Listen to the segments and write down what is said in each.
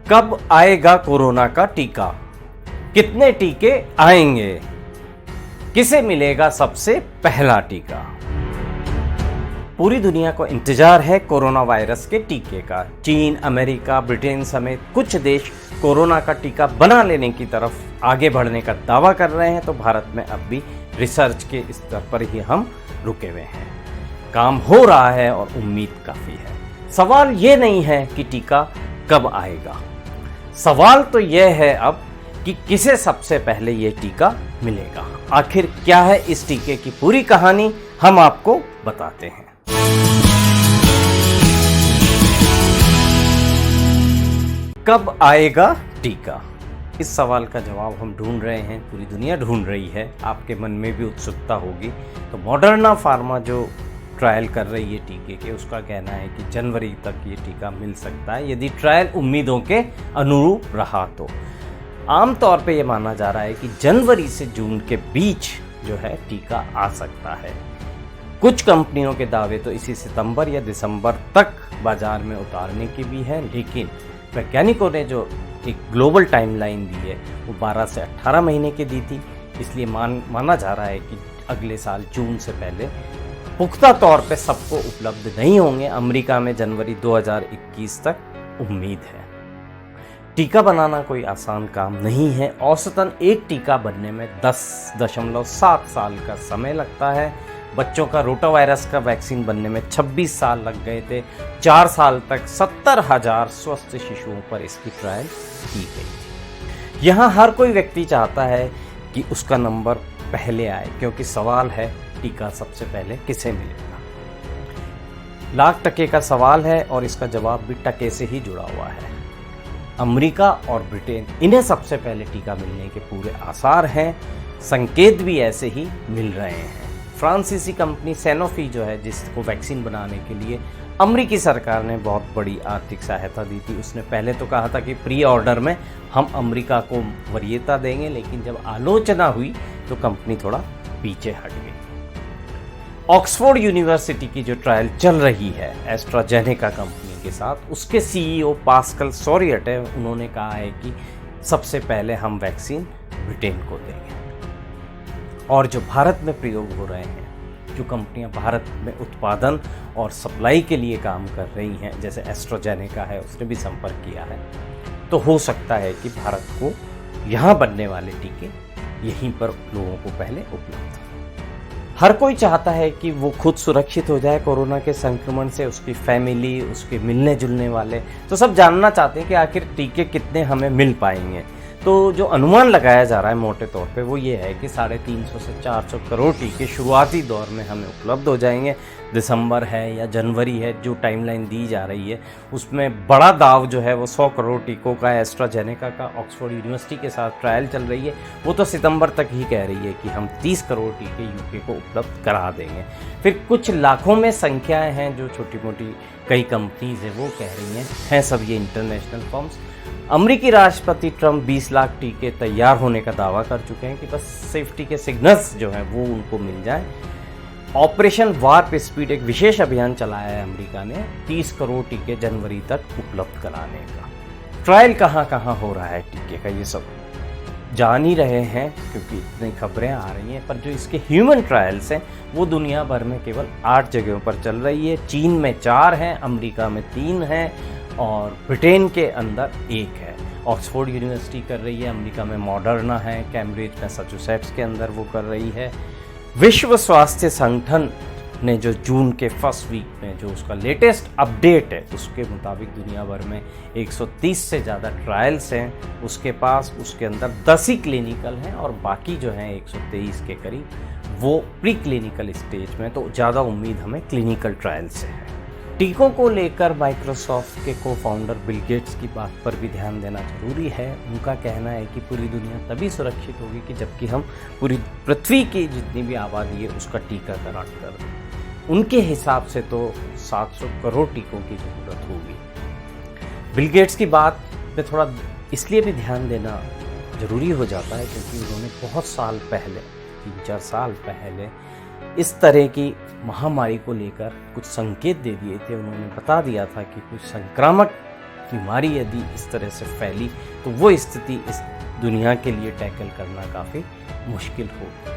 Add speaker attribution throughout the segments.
Speaker 1: कब आएगा कोरोना का टीका? कितने टीके आएंगे? किसे मिलेगा सबसे पहला टीका? पूरी दुनिया को इंतजार है कोरोना वायरस के टीके का। चीन, अमेरिका, ब्रिटेन समेत कुछ देश कोरोना का टीका बना लेने की तरफ आगे बढ़ने का दावा कर रहे हैं, तो भारत में अब भी रिसर्च के स्तर पर ही हम रुके हुए हैं। काम हो रहा है और उम्मीद काफ़ी है। सवाल ये नहीं है कि टीका कब आएगा, सवाल तो यह है अब कि किसे सबसे पहले ये टीका मिलेगा। आखिर क्या है इस टीके की पूरी कहानी, हम आपको बताते हैं। कब आएगा टीका? इस सवाल का जवाब हम ढूंढ रहे हैं, पूरी दुनिया ढूंढ रही है। आपके मन में भी उत्सुकता होगी। तो मॉडर्ना फार्मा जो ट्रायल कर रही है टीके के, उसका कहना है कि जनवरी तक ये टीका मिल सकता है, यदि ट्रायल उम्मीदों के अनुरूप रहा तो। आमतौर पे ये माना जा रहा है कि जनवरी से जून के बीच जो है टीका आ सकता है। कुछ कंपनियों के दावे तो इसी सितंबर या दिसंबर तक बाजार में उतारने की भी है, लेकिन वैज्ञानिकों ने जो एक ग्लोबल टाइमलाइन दी है वो 12 से 18 महीने की दी थी। इसलिए माना जा रहा है कि अगले साल जून से पहले पुख्ता तौर पे सबको उपलब्ध नहीं होंगे। अमेरिका में जनवरी 2021 तक उम्मीद है। टीका बनाना कोई आसान काम नहीं है। औसतन एक टीका बनने में 10.7 साल का समय लगता है। बच्चों का रोटा वायरस का वैक्सीन बनने में 26 साल लग गए थे। 4 साल तक 70,000 स्वस्थ शिशुओं पर इसकी ट्रायल की गई थी। यहाँ हर कोई व्यक्ति चाहता है कि उसका नंबर पहले आए, क्योंकि सवाल है टीका सबसे पहले किसे मिलेगा। लाख टके का सवाल है और इसका जवाब भी टके से ही जुड़ा हुआ है। अमेरिका और ब्रिटेन, इन्हें सबसे पहले टीका मिलने के पूरे आसार हैं। संकेत भी ऐसे ही मिल रहे हैं। फ्रांसीसी कंपनी सैनोफी जो है, जिसको वैक्सीन बनाने के लिए अमेरिकी सरकार ने बहुत बड़ी आर्थिक सहायता दी थी, उसने पहले तो कहा था कि प्री ऑर्डर में हम अमेरिका को वरीयता देंगे, लेकिन जब आलोचना हुई तो कंपनी थोड़ा पीछे हट गई। ऑक्सफोर्ड यूनिवर्सिटी की जो ट्रायल चल रही है एस्ट्राजेनेका कंपनी के साथ, उसके सीईओ पास्कल सोरियट है, उन्होंने कहा है कि सबसे पहले हम वैक्सीन ब्रिटेन को देंगे। और जो भारत में प्रयोग हो रहे हैं, जो कंपनियां भारत में उत्पादन और सप्लाई के लिए काम कर रही हैं, जैसे एस्ट्राजेनेका है, उसने भी संपर्क किया है, तो हो सकता है कि भारत को यहाँ बनने वाले टीके यहीं पर लोगों को पहले उपलब्ध। हर कोई चाहता है कि वो खुद सुरक्षित हो जाए कोरोना के संक्रमण से, उसकी फैमिली, उसके मिलने जुलने वाले, तो सब जानना चाहते हैं कि आखिर टीके कितने हमें मिल पाएंगे। तो जो अनुमान लगाया जा रहा है मोटे तौर पे वो ये है कि 350 से 400 करोड़ टीके शुरुआती दौर में हमें उपलब्ध हो जाएंगे। दिसंबर है या जनवरी है, जो टाइमलाइन दी जा रही है, उसमें बड़ा दाव जो है वो 100 करोड़ टीकों का। एस्ट्राजेनेका का ऑक्सफोर्ड यूनिवर्सिटी के साथ ट्रायल चल रही है, वो तो सितंबर तक ही कह रही है कि हम 30 करोड़ टीके यूके को उपलब्ध करा देंगे। फिर कुछ लाखों में संख्याएँ हैं जो छोटी मोटी कई कंपनीज है वो कह रही हैं सब ये इंटरनेशनल फर्म्स। अमेरिकी राष्ट्रपति ट्रंप 20 लाख टीके तैयार होने का दावा कर चुके हैं कि बस सेफ्टी के सिग्नल्स जो हैं वो उनको मिल जाएं। ऑपरेशन वार्प स्पीड एक विशेष अभियान चलाया है अमेरिका ने 30 करोड़ टीके जनवरी तक उपलब्ध कराने का। ट्रायल कहाँ कहाँ हो रहा है टीके का, ये सब जान ही रहे हैं क्योंकि इतनी खबरें आ रही हैं, पर जो इसके ह्यूमन ट्रायल्स हैं वो दुनिया भर में केवल 8 जगहों पर चल रही है। चीन में 4 हैं, अमेरिका में 3 हैं और ब्रिटेन के अंदर 1 है। ऑक्सफोर्ड यूनिवर्सिटी कर रही है, अमेरिका में मॉडर्ना है, कैम्ब्रिज मैसाचुसेट्स के अंदर वो कर रही है। विश्व स्वास्थ्य संगठन ने जो जून के फर्स्ट वीक में जो उसका लेटेस्ट अपडेट है, उसके मुताबिक दुनिया भर में 130 से ज़्यादा ट्रायल्स हैं उसके पास। उसके अंदर 10 ही क्लिनिकल हैं और बाकी जो हैं 123 के करीब वो प्री क्लिनिकल स्टेज में। तो ज़्यादा उम्मीद हमें क्लिनिकल ट्रायल से है। टीकों को लेकर माइक्रोसॉफ्ट के को फाउंडर बिल गेट्स की बात पर भी ध्यान देना जरूरी है। उनका कहना है कि पूरी दुनिया तभी सुरक्षित होगी कि जबकि हम पूरी पृथ्वी की जितनी भी आबादी है उसका टीकाकरण कर दें। उनके हिसाब से तो 700 करोड़ टीकों की ज़रूरत होगी। बिल गेट्स की बात पे थोड़ा इसलिए भी ध्यान देना ज़रूरी हो जाता है क्योंकि उन्होंने बहुत साल पहले, 3-4 साल पहले इस तरह की महामारी को लेकर कुछ संकेत दे दिए थे। उन्होंने बता दिया था कि कुछ संक्रामक बीमारी यदि इस तरह से फैली तो वो स्थिति इस दुनिया के लिए टैकल करना काफ़ी मुश्किल होगी।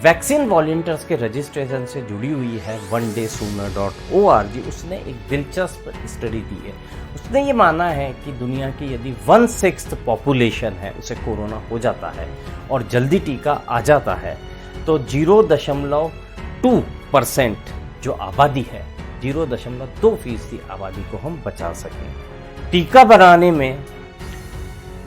Speaker 1: वैक्सीन वॉलंटियर्स के रजिस्ट्रेशन से जुड़ी हुई है onedaysooner.org। उसने एक दिलचस्प स्टडी दी है। उसने ये माना है कि दुनिया की यदि 1/6 पॉपुलेशन है उसे कोरोना हो जाता है और जल्दी टीका आ जाता है तो 0.2% जो आबादी है, 0.2% आबादी को हम बचा सकें। टीका बनाने में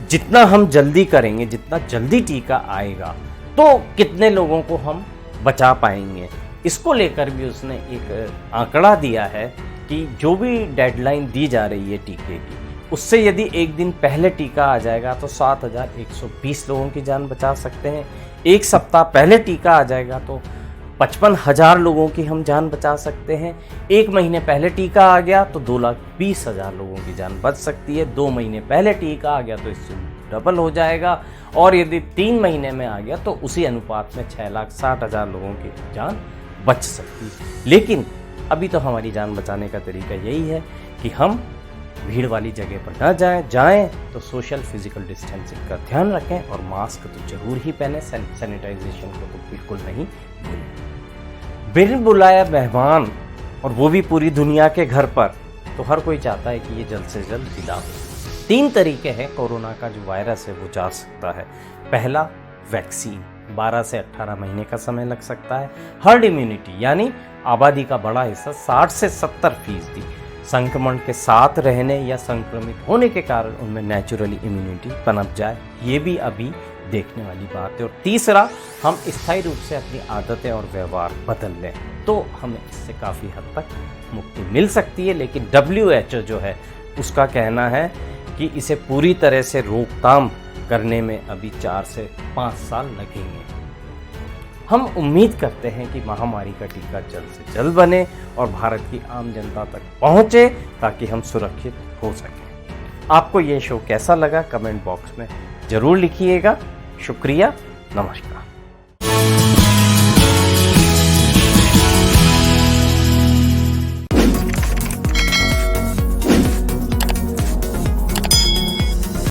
Speaker 1: जितना हम जल्दी करेंगे, जितना जल्दी टीका आएगा तो कितने लोगों को हम बचा पाएंगे, इसको लेकर भी उसने एक आंकड़ा दिया है कि जो भी डेडलाइन दी जा रही है टीके की, उससे यदि एक दिन पहले टीका आ जाएगा तो 7,120 लोगों की जान बचा सकते हैं। एक सप्ताह पहले टीका आ जाएगा तो 55,000 लोगों की हम जान बचा सकते हैं। एक महीने पहले टीका आ गया तो 2,20,000 लोगों की जान बच सकती है। 2 महीने पहले टीका आ गया तो इससे डबल हो जाएगा और यदि 3 महीने में आ गया तो उसी अनुपात में 6,60,000 लोगों की जान बच सकती है। लेकिन अभी तो हमारी जान बचाने का तरीका यही है कि हम भीड़ वाली जगह पर ना जाएं तो सोशल फिजिकल डिस्टेंसिंग का ध्यान रखें और मास्क तो जरूर ही पहने, सैनिटाइजेशन को तो बिल्कुल नहीं भूलें। बिन बुलाया मेहमान और वो भी पूरी दुनिया के घर पर, तो हर कोई चाहता है कि ये जल्द से जल्द विदा हो। 3 तरीके हैं कोरोना का जो वायरस है वो जा सकता है। पहला, वैक्सीन, 12 से 18 महीने का समय लग सकता है। हर्ड इम्यूनिटी यानी आबादी का बड़ा हिस्सा 60 से 70% संक्रमण के साथ रहने या संक्रमित होने के कारण उनमें नेचुरली इम्यूनिटी पनप जाए, ये भी अभी देखने वाली बात है। और तीसरा, हम स्थायी रूप से अपनी आदतें और व्यवहार बदल लें तो हमें इससे काफ़ी हद तक मुक्ति मिल सकती है। लेकिन WHO जो है उसका कहना है कि इसे पूरी तरह से रोकथाम करने में अभी 4 से 5 साल लगेंगे। हम उम्मीद करते हैं कि महामारी का टीका जल्द से जल्द बने और भारत की आम जनता तक पहुंचे ताकि हम सुरक्षित हो सकें। आपको ये शो कैसा लगा कमेंट बॉक्स में ज़रूर लिखिएगा। शुक्रिया, नमस्कार।